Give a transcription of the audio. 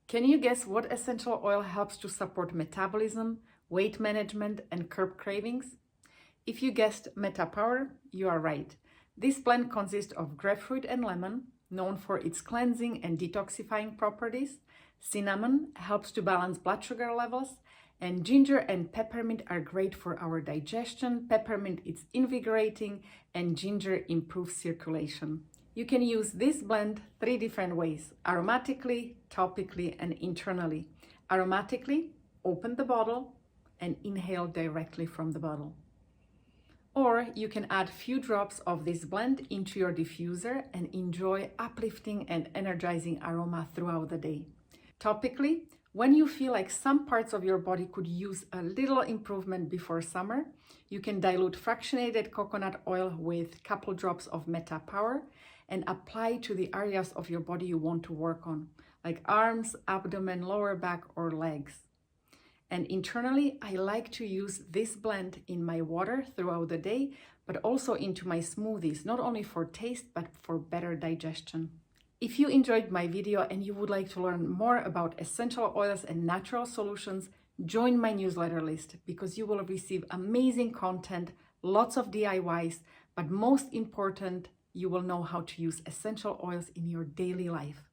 Can you guess what essential oil helps to support metabolism, weight management, and curb cravings? If you guessed MetaPWR, you are right. This blend consists of grapefruit and lemon, known for its cleansing and detoxifying properties. Cinnamon helps to balance blood sugar levels, and ginger and peppermint are great for our digestion. Peppermint is invigorating, and ginger improves circulation. You can use this blend 3 different ways: aromatically, topically, and internally. Aromatically, open the bottle and inhale directly from the bottle. Or you can add few drops of this blend into your diffuser and enjoy uplifting and energizing aroma throughout the day. Topically, when you feel like some parts of your body could use a little improvement before summer, you can dilute fractionated coconut oil with a couple drops of MetaPWR and apply to the areas of your body you want to work on, like arms, abdomen, lower back, or legs. And internally, I like to use this blend in my water throughout the day, but also into my smoothies, not only for taste, but for better digestion. If you enjoyed my video and you would like to learn more about essential oils and natural solutions, join my newsletter list because you will receive amazing content, lots of DIYs, but most important, you will know how to use essential oils in your daily life.